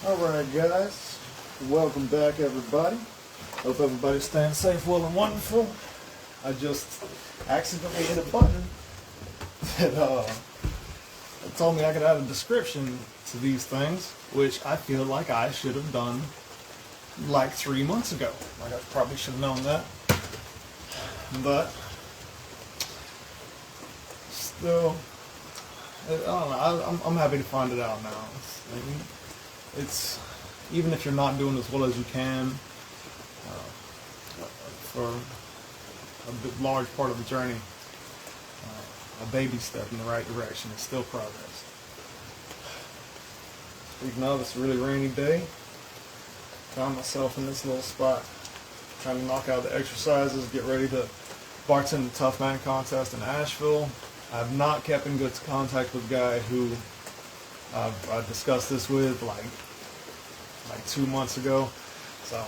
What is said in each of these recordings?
Alright guys, welcome back everybody. Hope everybody's staying safe, well and wonderful. I just accidentally hit a button that told me I could add a description to these things, which I feel like I should have done like 3 months ago. Like I probably should have known that. But still, I don't know, I'm happy to find it out now. It's even if you're not doing as well as you can for a large part of the journey, a baby step in the right direction is still progress. Speaking of, it's a really rainy day. Found myself in this little spot trying to knock out the exercises, get ready to bartend the Tough Man contest in Asheville. I've not kept in good contact with a guy who I discussed this with like 2 months ago, so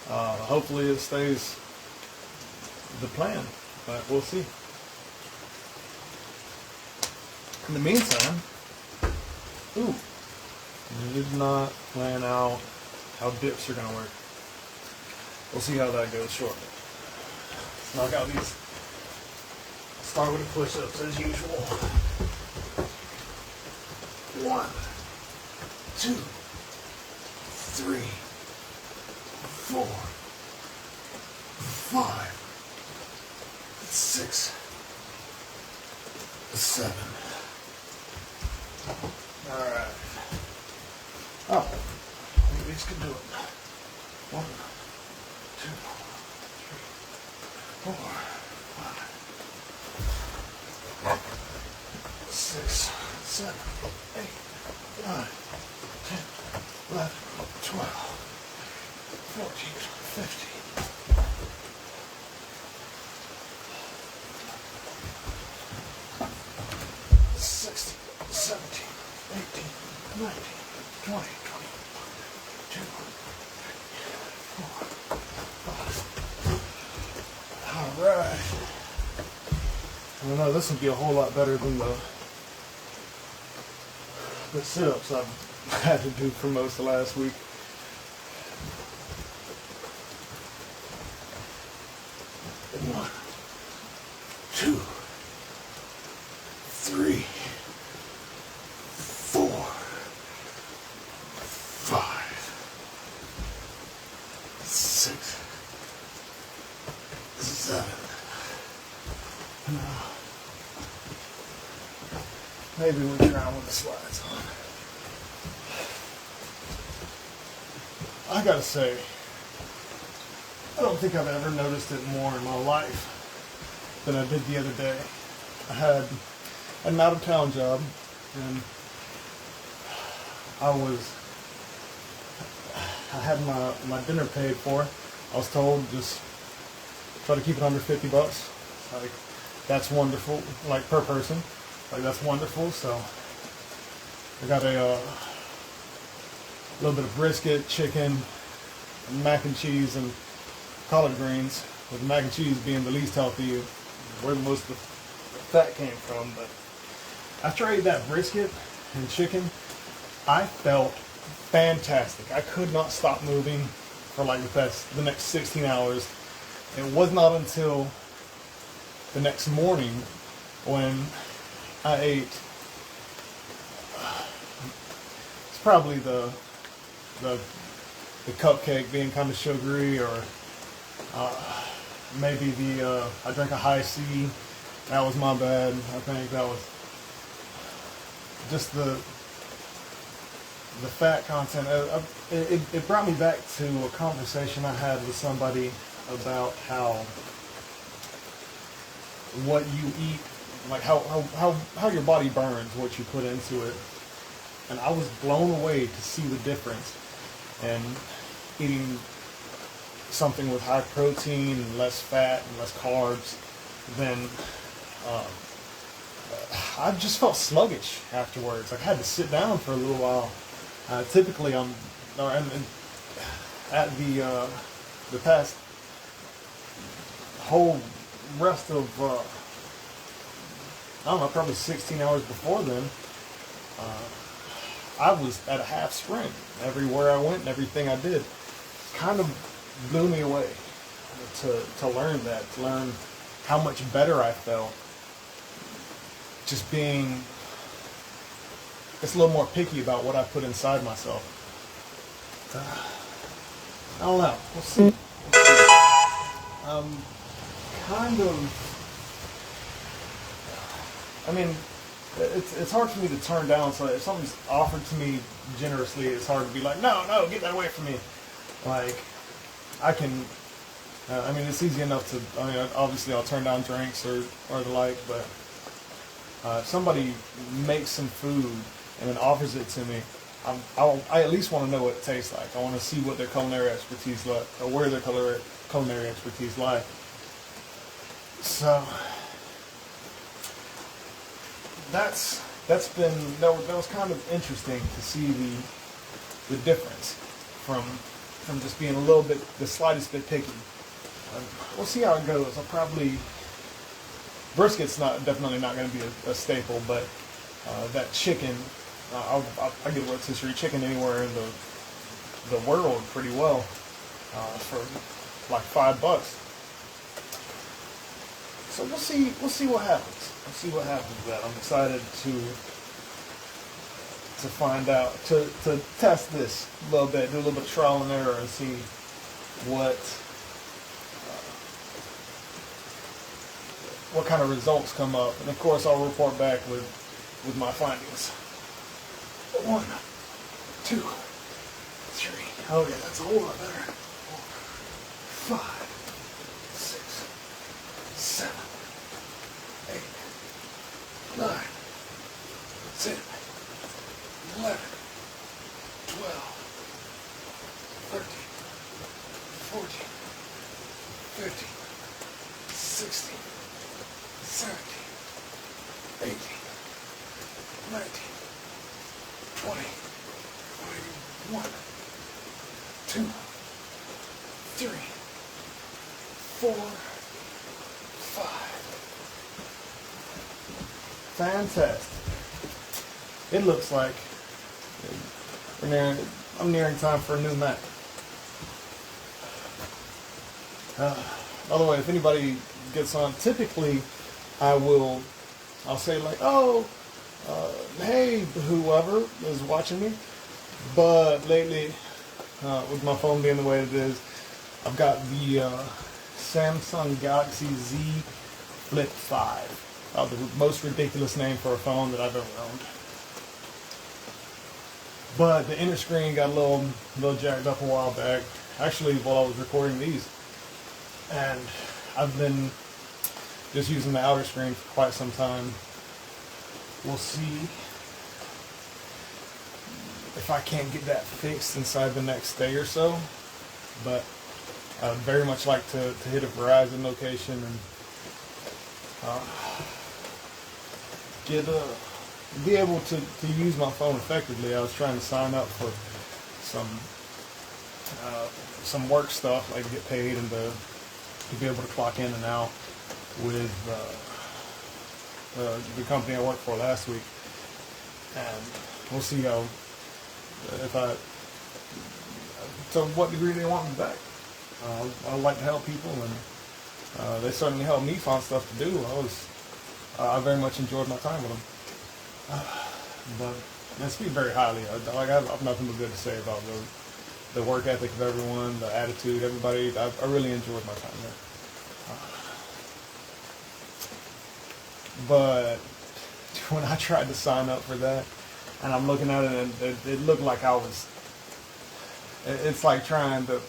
hopefully it stays the plan, but we'll see. In the meantime, I did not plan out how dips are going to work. We'll see how that goes shortly. Let's knock out these. Start with the push-ups as usual. 1, 2, 3, 4, 5, 6, 7. Alright. Oh, maybe these could do it. 1, 2, 3, 4, 5, 6, 7, 8, 9, 10, 11, 12, 14, 15. 16, 17, 18, 19, 20, 22, 4, 5. Alright. I know this would be a whole lot better than the sit-ups I've had to do for most of last week. One, 2, 3, 4, 5, 6, 7. Maybe we'll try with the slides on. I gotta say, I don't think I've ever noticed it more in my life than I did the other day. I had an out-of-town job, and I had my dinner paid for. I was told just try to keep it under $50. Like, that's wonderful, like per person. Like, that's wonderful. So I got a little bit of brisket, chicken, mac and cheese, and collard greens, with the mac and cheese being the least healthy, where most of the fat came from. But after I ate that brisket and chicken, I felt fantastic. I could not stop moving for like the next 16 hours. It was not until the next morning when I ate, it's probably the cupcake being kind of sugary, or maybe I drank a high C. That was my bad. I think that was just the fat content. It brought me back to a conversation I had with somebody about how what you eat, like how your body burns what you put into it. And I was blown away to see the difference in eating something with high protein and less fat and less carbs than I just felt sluggish afterwards. Like, I had to sit down for a little while. Typically at the past whole rest of I don't know, probably 16 hours before then, I was at a half sprint everywhere I went and everything I did. Kind of blew me away to learn that, to learn how much better I felt. Just being just a little more picky about what I put inside myself. I don't know. We'll see. Kind of. I mean, it's hard for me to turn down. So if something's offered to me generously, it's hard to be like, no, get that away from me. Like, I can. I mean, it's easy enough to. I mean, obviously, I'll turn down drinks or the like, but if somebody makes some food and then offers it to me, I at least want to know what it tastes like. I want to see what their culinary expertise like, or where their culinary expertise lie. So that was kind of interesting to see the difference from just being a little bit, the slightest bit picky. We'll see how it goes. I'll probably, brisket's definitely not going to be a staple, but that chicken, I get rotisserie chicken anywhere in the world pretty well for like $5. So we'll see what happens. We'll see what happens with that. I'm excited to find out, to test this a little bit, do a little bit of trial and error and see what kind of results come up. And of course I'll report back with my findings. 1, 2, 3. Oh yeah, that's a whole lot better. 4, 5, 6, 7, 8, 9, 10, 11, 12, 13, 14, 15, 16, 17, 18, 19, 20, 21, 2, 3, 4, 5. Fantastic. It looks like I'm nearing time for a new Mac. By the way, if anybody gets on, typically I'll say like, hey, whoever is watching me. But lately, with my phone being the way it is, I've got the Samsung Galaxy Z Flip 5. The most ridiculous name for a phone that I've ever owned. But the inner screen got a little jacked up a while back. Actually, while I was recording these. And I've been just using the outer screen for quite some time. We'll see if I can't get that fixed inside the next day or so. But I'd very much like to hit a Verizon location and be able to use my phone effectively. I was trying to sign up for some work stuff, like get paid and to be able to clock in and out with the company I worked for last week, and we'll see to what degree they want me back. I like to help people, and they certainly helped me find stuff to do. I very much enjoyed my time with them. But I speak very highly. I have nothing but good to say about the work ethic of everyone, the attitude, everybody. I really enjoyed my time there. But when I tried to sign up for that, and I'm looking at it, and it looked like it's like trying to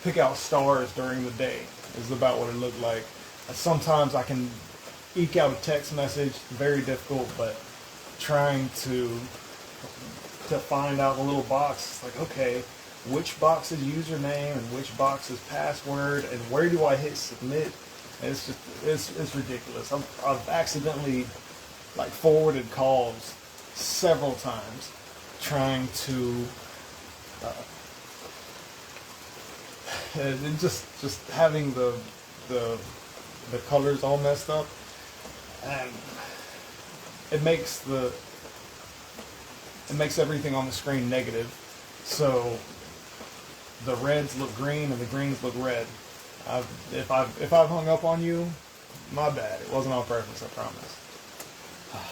pick out stars during the day is about what it looked like. Sometimes I can eke out a text message, very difficult, but trying to find out the little box, like, okay, which box is username and which box is password, and where do I hit submit? And it's ridiculous. I've accidentally forwarded calls several times trying to and just having the colors all messed up, and it makes it makes everything on the screen negative. So the reds look green and the greens look red. If I've hung up on you, my bad. It wasn't on purpose, I promise.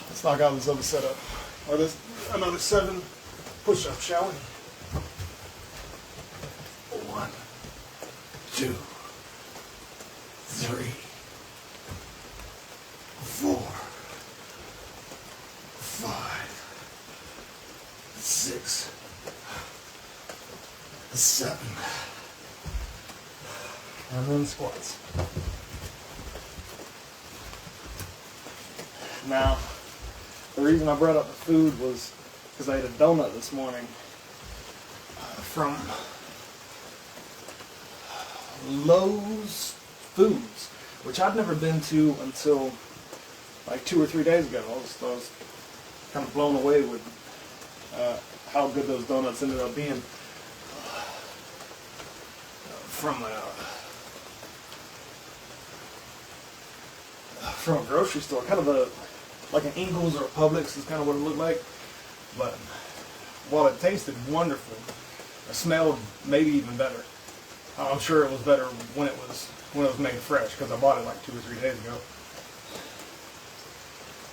Let's knock out this other setup. Or this another 7 push-ups, shall we? 1, 2, 3, 4, 5, 6, 7. And then squats. Now, the reason I brought up the food was because I ate a donut this morning from Lowe's Foods, which I'd never been to until like 2 or 3 days ago. I was kind of blown away with how good those donuts ended up being from a grocery store, kind of like an Ingles or a Publix is kind of what it looked like. But while it tasted wonderful, it smelled maybe even better. I'm sure it was better when it was made fresh, because I bought it like 2 or 3 days ago.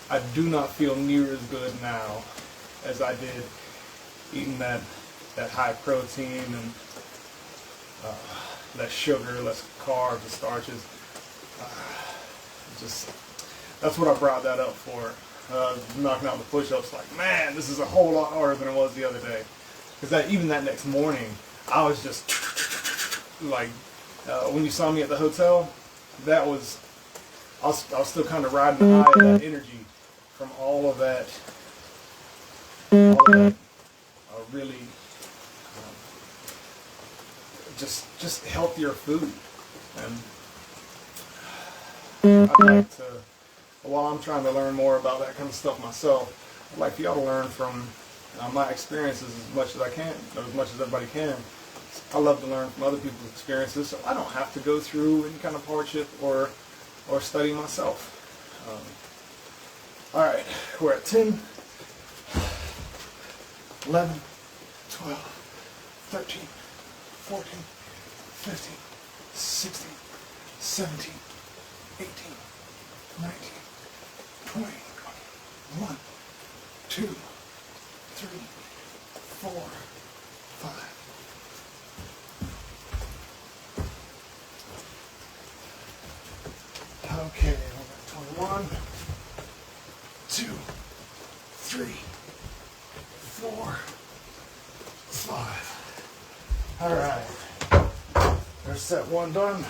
I do not feel near as good now as I did eating that high protein and less sugar, less carbs, and starches. That's what I brought that up for. Knocking out the push-ups, like, man, this is a whole lot harder than it was the other day. Because even that next morning, I was just like, when you saw me at the hotel, I was still kind of riding the high of that energy from all of that really just healthier food. And I'd like to, while I'm trying to learn more about that kind of stuff myself, I'd like for y'all to learn from my experiences as much as I can, or as much as everybody can. I love to learn from other people's experiences, so I don't have to go through any kind of hardship or study myself. All right, we're at 10, 11, 12, 13, 14, 15, 16, 17, 18, 19, 20, 21, 2, 3, 4, 5. Okay, 21, 2, 3, 4, 5. All right, there's set 1 done.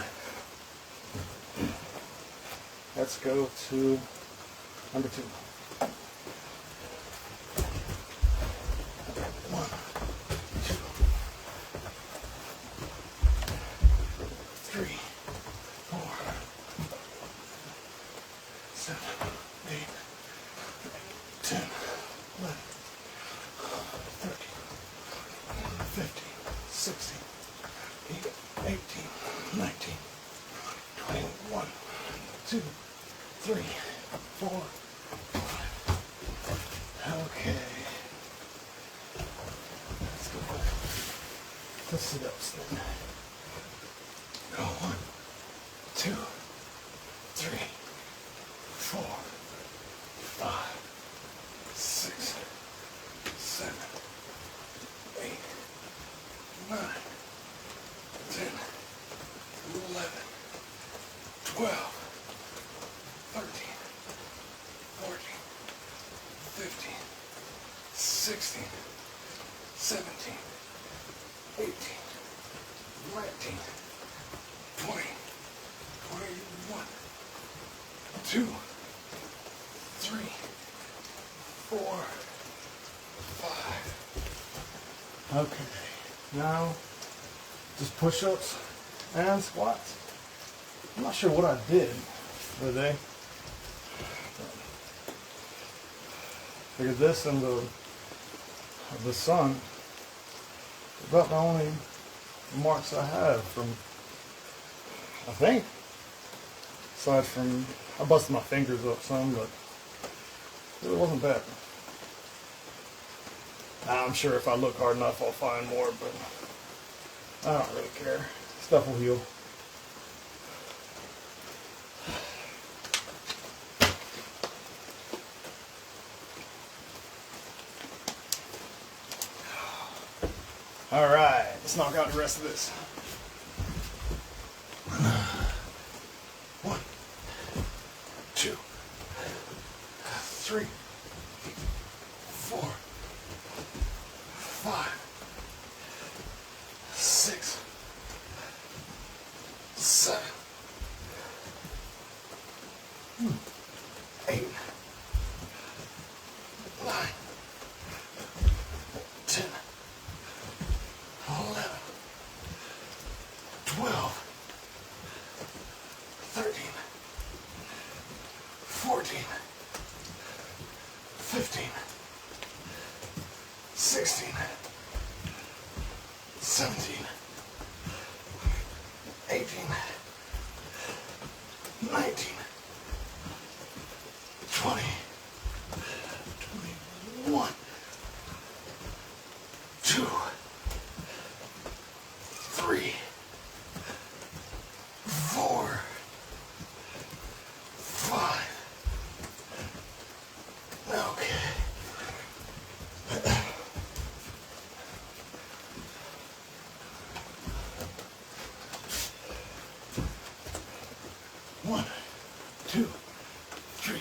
Let's go to number 2. 1, 2, 3, 4, 7, 8, 10, 11, 13, 15, 16, 18, 19, 21, 2, 3, 4, 5. Okay. Let's go back to sit-ups then. Go 1, 2, 3, 4, 5, 6, 7, 8, 9, 10, 11, 12, 13, 14, 15, 16, 17, 18, 19, 20, 21, 2, 3, 4, 5. Okay, now just push-ups and squats. I'm not sure what I did the other day. Figured this and the sun is about the only marks I have from, I think, aside from, I busted my fingers up some, but it wasn't bad. I'm sure if I look hard enough, I'll find more, but I don't really care. Stuff will heal. All right, let's knock out the rest of this. 1, 2, 3, 4, 5, 6, 7, 8, 9, 10, 11, 12, 13, 14, 15, 16, 17, 18, 19, 20, 21, 2, 3, 4, 5. Okay. 1, 2, 3,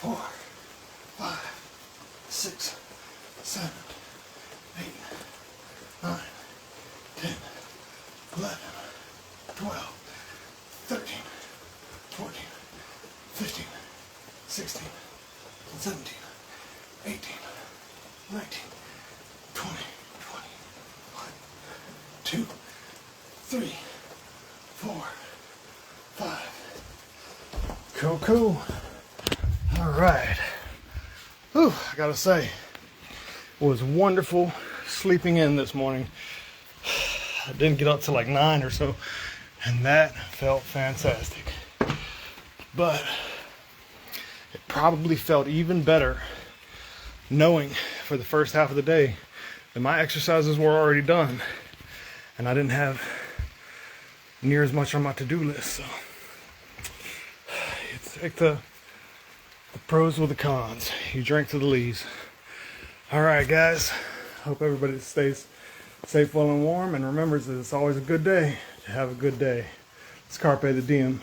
4, 5, 6, 7, 8, 9, 10, 11, 12, 13, 14, 15, 16, 17, 18, 19, 20, 21, 2, 3, 4, 5. Cool, cool. All right. Whew, I gotta say, it was wonderful sleeping in this morning. I didn't get up till like 9 or so, and that felt fantastic. But it probably felt even better knowing for the first half of the day that my exercises were already done and I didn't have near as much on my to-do list. So it's like the pros with the cons. You drink to the lees. All right, guys. Hope everybody stays safe, well, and warm, and remembers that it's always a good day to have a good day. It's Carpe the Diem.